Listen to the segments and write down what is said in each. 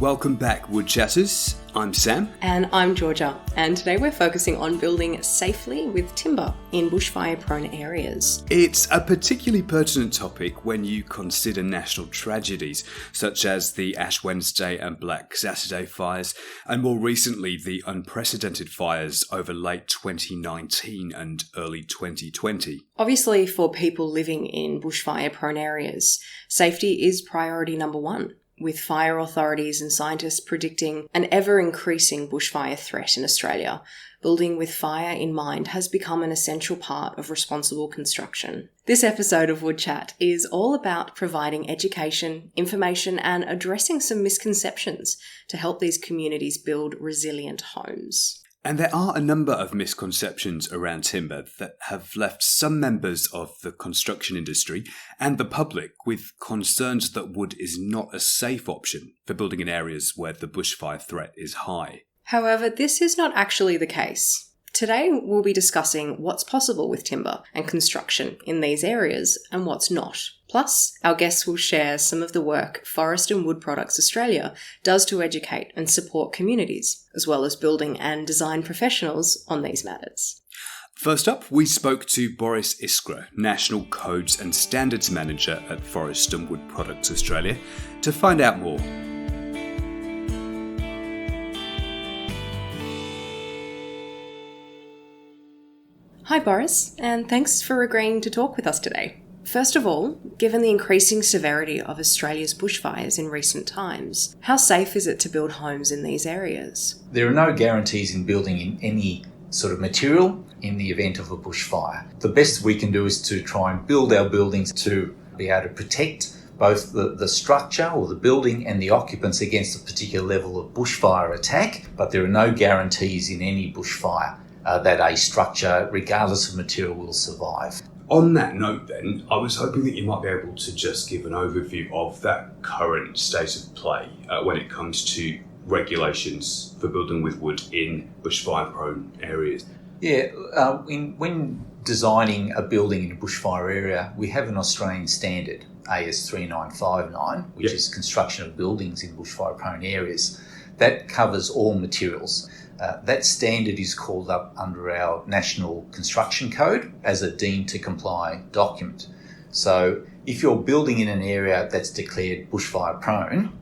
Welcome back, WoodChatters. I'm Sam. And I'm Georgia. And today we're focusing on building safely with timber in bushfire-prone areas. It's a particularly pertinent topic when you consider national tragedies, such as the Ash Wednesday and Black Saturday fires, and more recently the unprecedented fires over late 2019 and early 2020. Obviously, for people living in bushfire-prone areas, safety is priority number one, with fire authorities and scientists predicting an ever-increasing bushfire threat in Australia. Building with fire in mind has become an essential part of responsible construction. This episode of WoodChat is all about providing education, information, and addressing some misconceptions to help these communities build resilient homes. And there are a number of misconceptions around timber that have left some members of the construction industry and the public with concerns that wood is not a safe option for building in areas where the bushfire threat is high. However, this is not actually the case. Today, we'll be discussing what's possible with timber and construction in these areas and what's not. Plus, our guests will share some of the work Forest and Wood Products Australia does to educate and support communities, as well as building and design professionals on these matters. First up, we spoke to Boris Iskra, National Codes and Standards Manager at Forest and Wood Products Australia, to find out more. Hi Boris, and thanks for agreeing to talk with us today. First of all, given the increasing severity of Australia's bushfires in recent times, how safe is it to build homes in these areas? There are no guarantees in building in any sort of material in the event of a bushfire. The best we can do is to try and build our buildings to be able to protect both the structure or the building and the occupants against a particular level of bushfire attack, but there are no guarantees in any bushfire that a structure, regardless of material, will survive. On that note then, I was hoping that you might be able to just give an overview of that current state of play when it comes to regulations for building with wood in bushfire-prone areas. Yeah, when designing a building in a bushfire area, we have an Australian standard, AS 3959, which is construction of buildings in bushfire-prone areas. That covers all materials. That standard is called up under our National Construction Code as a deemed to comply document. So if you're building in an area that's declared bushfire prone,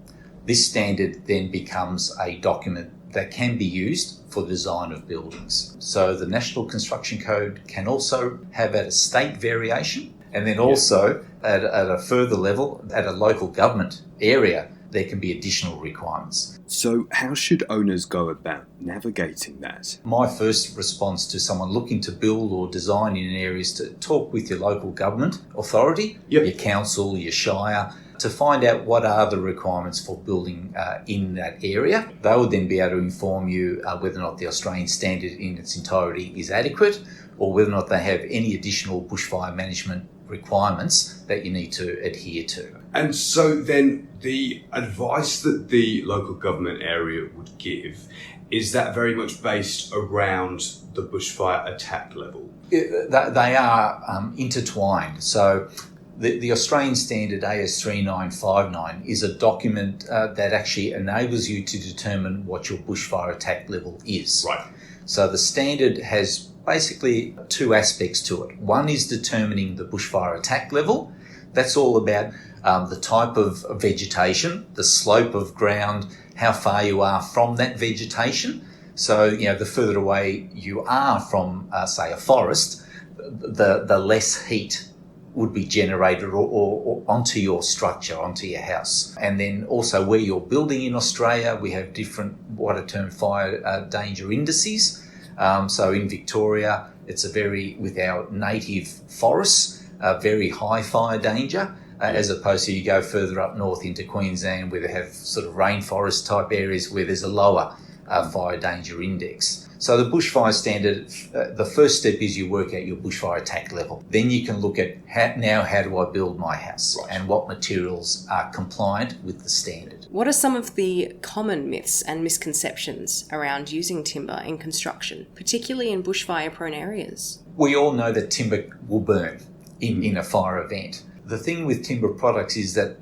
this standard then becomes a document that can be used for the design of buildings. So the National Construction Code can also have at a state variation, and then also at a further level, at a local government area, there can be additional requirements. So how should owners go about navigating that? My first response to someone looking to build or design in an area is to talk with your local government authority, your council, your shire, to find out what are the requirements for building in that area. They would then be able to inform you whether or not the Australian standard in its entirety is adequate, or whether or not they have any additional bushfire management requirements that you need to adhere to. And so then the advice that the local government area would give, is that very much based around the bushfire attack level? They are intertwined. So the Australian standard AS 3959 is a document that actually enables you to determine what your bushfire attack level is. Right. So the standard has basically two aspects to it. One is determining the bushfire attack level. That's all about the type of vegetation, the slope of ground, how far you are from that vegetation. So, the further away you are from, say, a forest, the less heat would be generated or onto your structure, onto your house. And then also where you're building in Australia, we have different what are termed fire danger indices. So in Victoria, it's with our native forests, very high fire danger, as opposed to you go further up north into Queensland where they have sort of rainforest type areas where there's a lower fire danger index. So the bushfire standard, the first step is you work out your bushfire attack level. Then you can look at how do I build my house and what materials are compliant with the standard. What are some of the common myths and misconceptions around using timber in construction, particularly in bushfire-prone areas? We all know that timber will burn in a fire event. The thing with timber products is that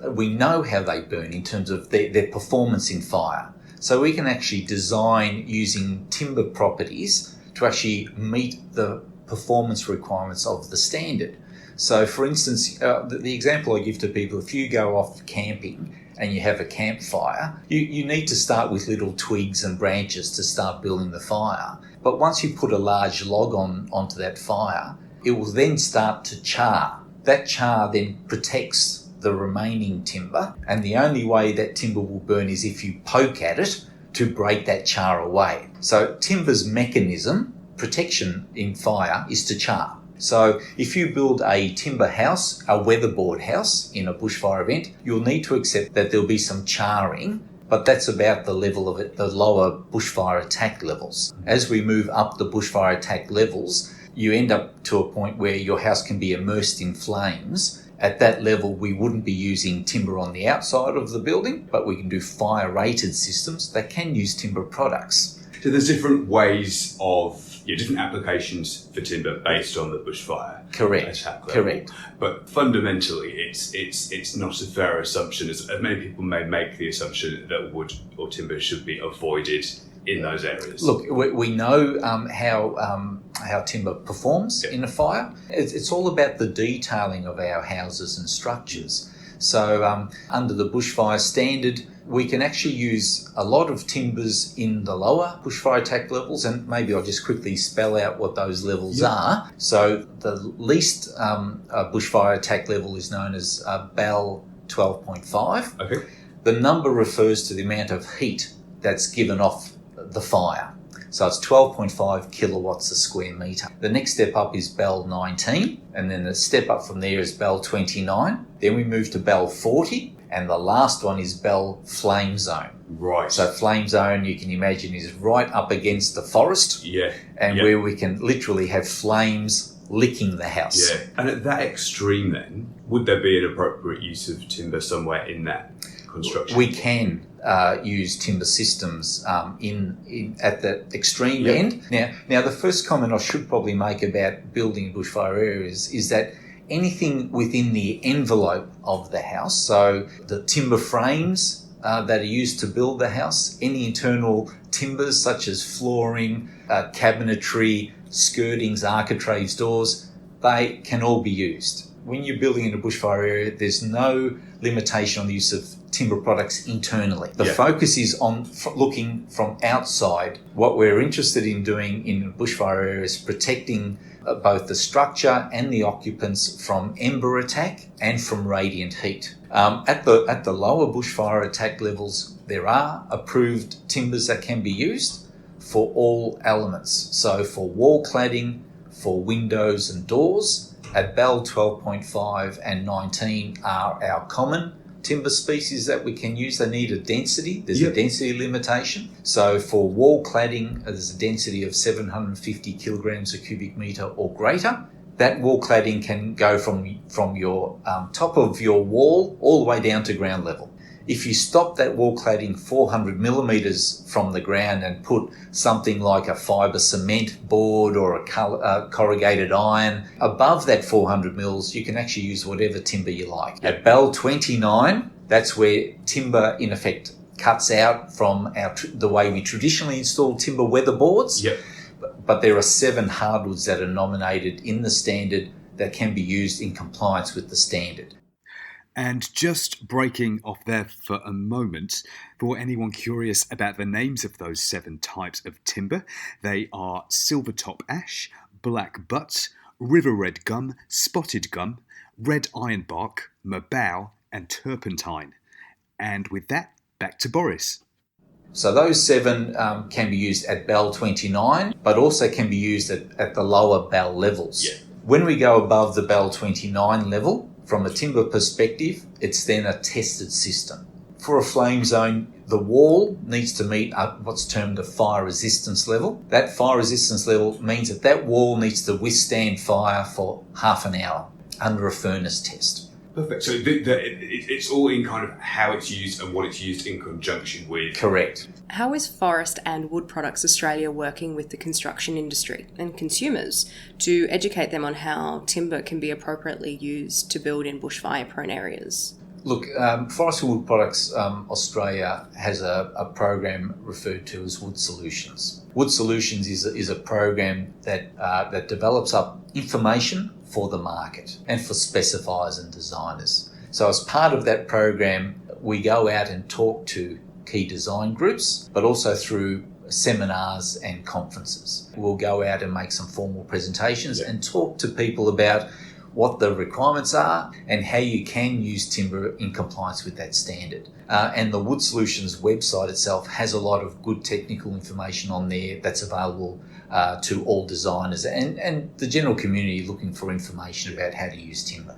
we know how they burn in terms of their performance in fire. So we can actually design using timber properties to actually meet the performance requirements of the standard. So for instance, the example I give to people, if you go off camping and you have a campfire, you need to start with little twigs and branches to start building the fire. But once you put a large log onto that fire, it will then start to char. That char then protects the remaining timber, and the only way that timber will burn is if you poke at it to break that char away. So timber's mechanism, protection in fire, is to char. So if you build a timber house, a weatherboard house in a bushfire event, you'll need to accept that there'll be some charring, but that's about the level of it, the lower bushfire attack levels. As we move up the bushfire attack levels, you end up to a point where your house can be immersed in flames. At that level, we wouldn't be using timber on the outside of the building, but we can do fire-rated systems that can use timber products. So there's different ways of different applications for timber based on the bushfire attack level. Correct. But fundamentally, it's not a fair assumption, as many people may make the assumption that wood or timber should be avoided in those areas. Look, we know how timber performs in a fire. It's all about the detailing of our houses and structures. So under the bushfire standard, we can actually use a lot of timbers in the lower bushfire attack levels, and maybe I'll just quickly spell out what those levels are. So the least bushfire attack level is known as BAL 12.5. Okay. The number refers to the amount of heat that's given off the fire. So it's 12.5 kilowatts a square metre. The next step up is BAL 19, and then the step up from there is BAL 29. Then we move to BAL 40, and the last one is BAL flame zone. Right. So flame zone, you can imagine, is right up against the forest, where we can literally have flames licking the house. Yeah. And at that extreme then, would there be an appropriate use of timber somewhere in that construction? We can use timber systems at the extreme end. Now, the first comment I should probably make about building bushfire areas is that anything within the envelope of the house, so the timber frames that are used to build the house, any internal timbers such as flooring, cabinetry, skirtings, architraves, doors, they can all be used. When you're building in a bushfire area, there's no limitation on the use of timber products internally. The focus is on looking from outside. What we're interested in doing in a bushfire area is protecting both the structure and the occupants from ember attack and from radiant heat. At the lower bushfire attack levels, there are approved timbers that can be used for all elements. So for wall cladding, for windows and doors, at BAL 12.5 and 19 are our common timber species that we can use. They need a density. There's a density limitation. So for wall cladding, there's a density of 750 kilograms a cubic metre or greater. That wall cladding can go from your top of your wall all the way down to ground level. If you stop that wall cladding 400 millimetres from the ground and put something like a fibre cement board or a corrugated iron above that 400 mils, you can actually use whatever timber you like. At BAL 29, that's where timber in effect cuts out from the way we traditionally install timber weatherboards. Yep. But there are 7 hardwoods that are nominated in the standard that can be used in compliance with the standard. And just breaking off there for a moment, for anyone curious about the names of those 7 types of timber, they are silvertop ash, black butt, river red gum, spotted gum, red ironbark, mabow, and turpentine. And with that, back to Boris. So those 7 can be used at BAL 29, but also can be used at the lower BAL levels. Yeah. When we go above the BAL 29 level, from a timber perspective, it's then a tested system. For a flame zone, the wall needs to meet what's termed a fire resistance level. That fire resistance level means that wall needs to withstand fire for half an hour under a furnace test. Perfect. So it's all in kind of how it's used and what it's used in conjunction with. Correct. How is Forest and Wood Products Australia working with the construction industry and consumers to educate them on how timber can be appropriately used to build in bushfire-prone areas? Look, Forest and Wood Products Australia has a program referred to as Wood Solutions. Wood Solutions is a program that develops up information for the market and for specifiers and designers. So as part of that program, we go out and talk to key design groups, but also through seminars and conferences. We'll go out and make some formal presentations and talk to people about what the requirements are and how you can use timber in compliance with that standard. And the Wood Solutions website itself has a lot of good technical information on there that's available to all designers and the general community looking for information about how to use timber.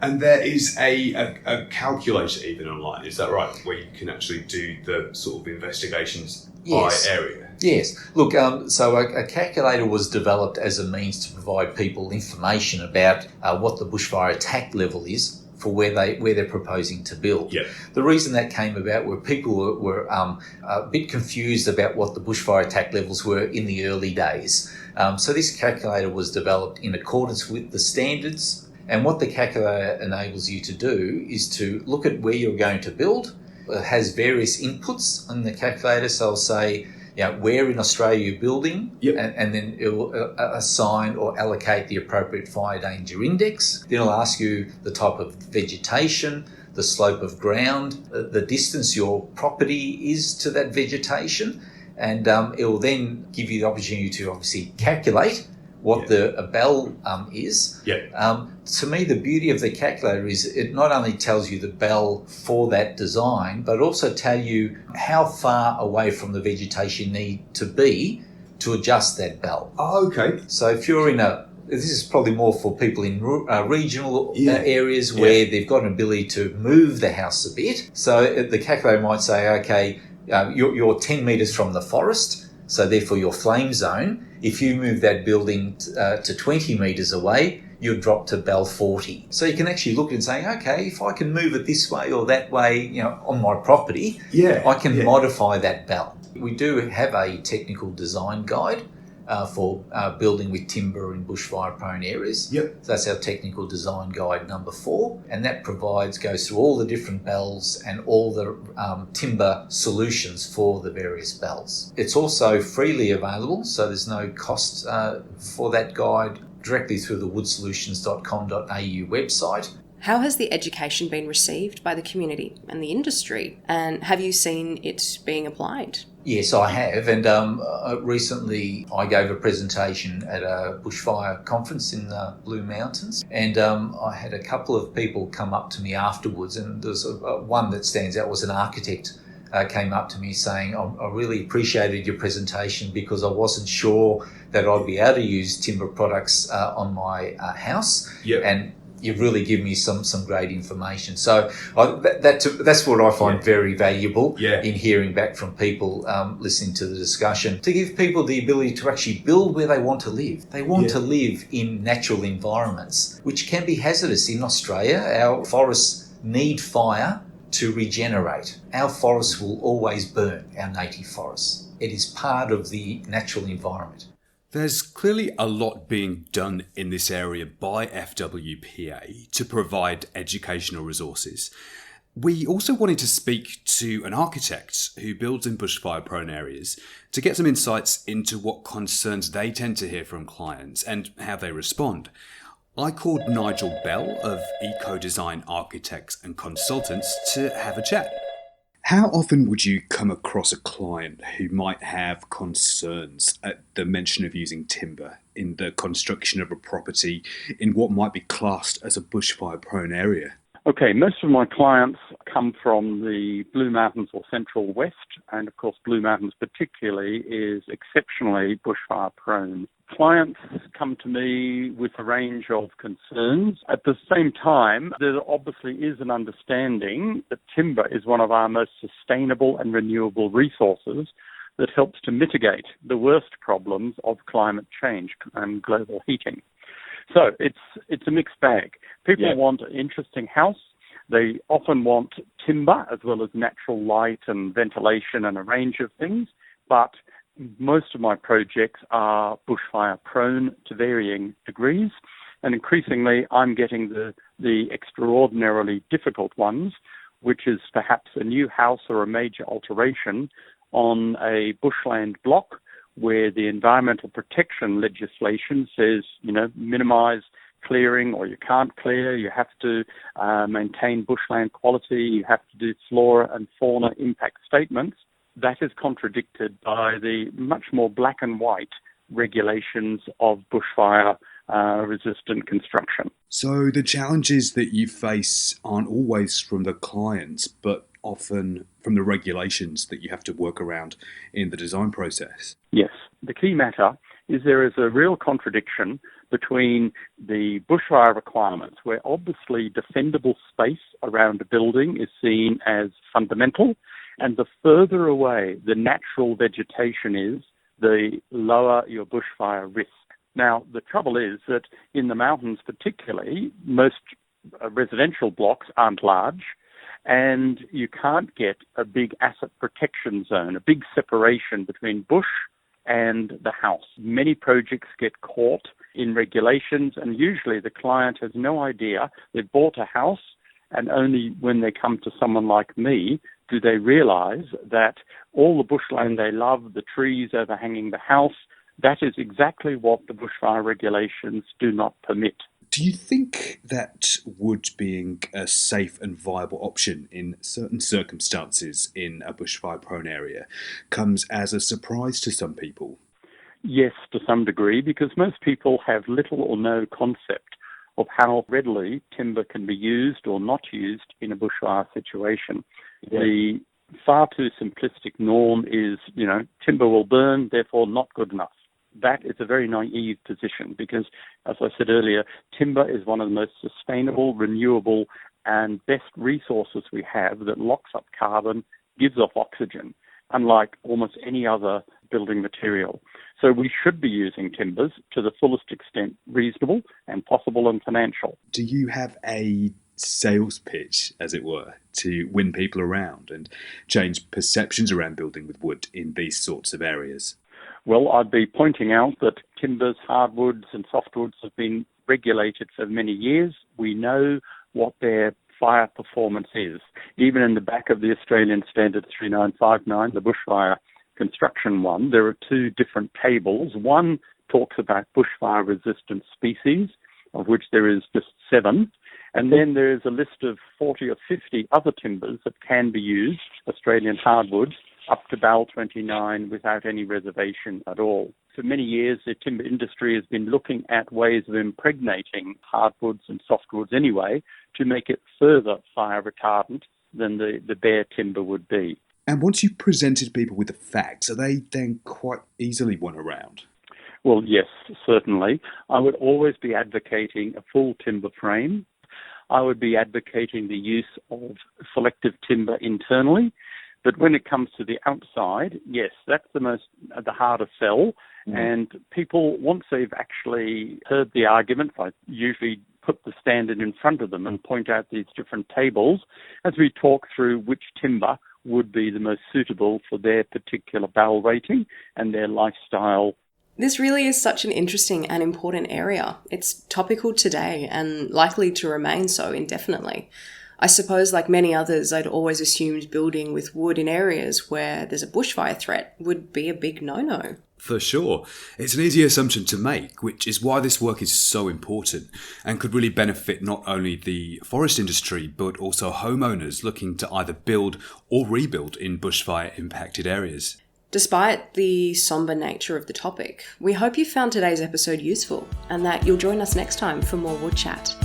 And there is a calculator even online, is that right? Where you can actually do the sort of investigations by area? Yes. Look, so a calculator was developed as a means to provide people information about what the bushfire attack level is for where they're proposing to build. Yep. The reason that came about were people were a bit confused about what the bushfire attack levels were in the early days. So this calculator was developed in accordance with the standards. And what the calculator enables you to do is to look at where you're going to build. It has various inputs on the calculator. So I'll say, where in Australia you're building, and then it will assign or allocate the appropriate fire danger index. Then it'll ask you the type of vegetation, the slope of ground, the distance your property is to that vegetation, and it will then give you the opportunity to obviously calculate what the bell is. To me, the beauty of the calculator is it not only tells you the bell for that design, but also tell you how far away from the vegetation you need to be to adjust that bell. Oh, okay. So if you're this is probably more for people in regional areas where they've got an ability to move the house a bit. So the calculator might say, okay, you're 10 metres from the forest, so therefore your flame zone. If you move that building to 20 metres away, you'll drop to bell 40. So you can actually look at it and say, okay, if I can move it this way or that way, on my property, I can modify that bell. We do have a technical design guide for building with timber in bushfire-prone areas. So that's our technical design guide number 4, and that goes through all the different bells and all the timber solutions for the various bells. It's also freely available, so there's no cost for that guide directly through the woodsolutions.com.au website. How has the education been received by the community and the industry, and have you seen it being applied? Yes, I have, and recently I gave a presentation at a bushfire conference in the Blue Mountains, and I had a couple of people come up to me afterwards, and there's one that stands out was an architect came up to me saying, I really appreciated your presentation because I wasn't sure that I'd be able to use timber products on my house, and you've really given me some great information. So that's what I find very valuable in hearing back from people listening to the discussion, to give people the ability to actually build where they want to live. They want to live in natural environments, which can be hazardous. In Australia, our forests need fire to regenerate. Our forests will always burn, our native forests. It is part of the natural environment. There's clearly a lot being done in this area by FWPA to provide educational resources. We also wanted to speak to an architect who builds in bushfire-prone areas to get some insights into what concerns they tend to hear from clients and how they respond. I called Nigel Bell of Eco Design Architects and Consultants to have a chat. How often would you come across a client who might have concerns at the mention of using timber in the construction of a property in what might be classed as a bushfire-prone area? Okay, most of my clients come from the Blue Mountains or Central West, and of course Blue Mountains particularly is exceptionally bushfire-prone. Clients come to me with a range of concerns. At the same time, there obviously is an understanding that timber is one of our most sustainable and renewable resources that helps to mitigate the worst problems of climate change and global heating. So it's a mixed bag. People want an interesting house. They often want timber as well as natural light and ventilation and a range of things, but most of my projects are bushfire prone to varying degrees, And increasingly, I'm getting the extraordinarily difficult ones, which is perhaps a new house or a major alteration on a bushland block where the environmental protection legislation says, minimise clearing, or you can't clear, you have to maintain bushland quality, you have to do flora and fauna impact statements. That is contradicted by the much more black and white regulations of bushfire resistant construction. So the challenges that you face aren't always from the clients, but often from the regulations that you have to work around in the design process. Yes. The key matter is there is a real contradiction between the bushfire requirements, where obviously defendable space around a building is seen as fundamental, and the further away the natural vegetation is, the lower your bushfire risk. Now, the trouble is that in the mountains particularly, most residential blocks aren't large, and you can't get a big asset protection zone, a big separation between bush and the house. Many projects get caught in regulations, and usually the client has no idea. They've bought a house, and only when they come to someone like me do they realise that all the bushland they love, the trees overhanging the house, that is exactly what the bushfire regulations do not permit. Do you think that wood being a safe and viable option in certain circumstances in a bushfire-prone area comes as a surprise to some people? Yes, to some degree, because most people have little or no concept of how readily timber can be used or not used in a bushfire situation. Yeah. The far too simplistic norm is, timber will burn, therefore not good enough. That is a very naive position because, as I said earlier, timber is one of the most sustainable, renewable, and best resources we have that locks up carbon, gives off oxygen, unlike almost any other building material. So we should be using timbers to the fullest extent reasonable and possible and financial. Do you have a sales pitch, as it were, to win people around and change perceptions around building with wood in these sorts of areas? Well, I'd be pointing out that timbers, hardwoods and softwoods have been regulated for many years. We know what their fire performance is. Even in the back of the Australian Standard 3959, the bushfire construction one, there are two different tables. One talks about bushfire-resistant species, of which there is just 7. And then there is a list of 40 or 50 other timbers that can be used, Australian hardwoods, up to BAL 29 without any reservation at all. For many years, the timber industry has been looking at ways of impregnating hardwoods and softwoods anyway to make it further fire retardant than the bare timber would be. And once you've presented people with the facts, are they then quite easily won around? Well, yes, certainly. I would always be advocating a full timber frame. I would be advocating the use of selective timber internally. But when it comes to the outside, yes, that's the harder sell. Mm. And people, once they've actually heard the argument, I usually put the standard in front of them and point out these different tables as we talk through which timber would be the most suitable for their particular BAL rating and their lifestyle. This really is such an interesting and important area. It's topical today and likely to remain so indefinitely. I suppose, like many others, I'd always assumed building with wood in areas where there's a bushfire threat would be a big no-no. For sure. It's an easy assumption to make, which is why this work is so important and could really benefit not only the forest industry, but also homeowners looking to either build or rebuild in bushfire-impacted areas. Despite the somber nature of the topic, we hope you found today's episode useful and that you'll join us next time for more WoodChat.